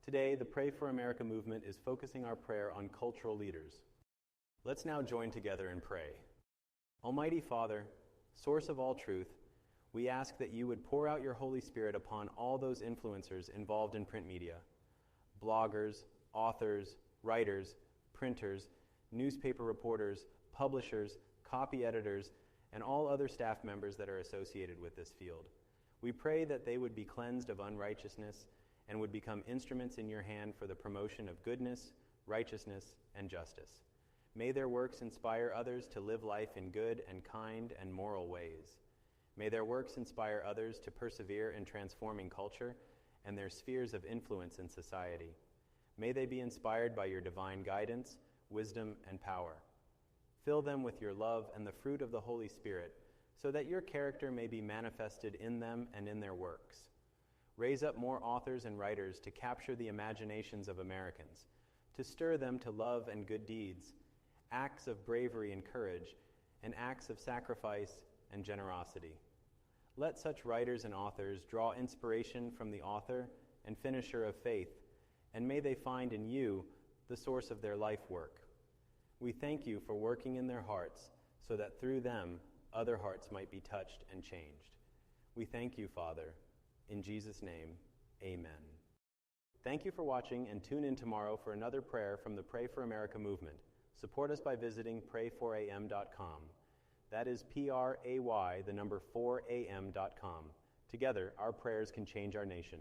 Today, the Pray for America movement is focusing our prayer on cultural leaders. Let's now join together and pray. Almighty Father, source of all truth, we ask that you would pour out your Holy Spirit upon all those influencers involved in print media, bloggers, authors, writers, printers, newspaper reporters, publishers, copy editors, and all other staff members that are associated with this field. We pray that they would be cleansed of unrighteousness and would become instruments in your hand for the promotion of goodness, righteousness, and justice. May their works inspire others to live life in good and kind and moral ways. May their works inspire others to persevere in transforming culture and their spheres of influence in society. May they be inspired by your divine guidance, wisdom, and power. Fill them with your love and the fruit of the Holy Spirit, so that your character may be manifested in them and in their works. Raise up more authors and writers to capture the imaginations of Americans, to stir them to love and good deeds, acts of bravery and courage, and acts of sacrifice and generosity. Let such writers and authors draw inspiration from the author and finisher of faith, and may they find in you the source of their life work. We thank you for working in their hearts so that through them other hearts might be touched and changed. We thank you, Father. In Jesus' name, amen. Thank you for watching, and tune in tomorrow for another prayer from the Pray for America movement. Support us by visiting pray4am.com. That is PRAY, the number 4am.com. Together, our prayers can change our nation.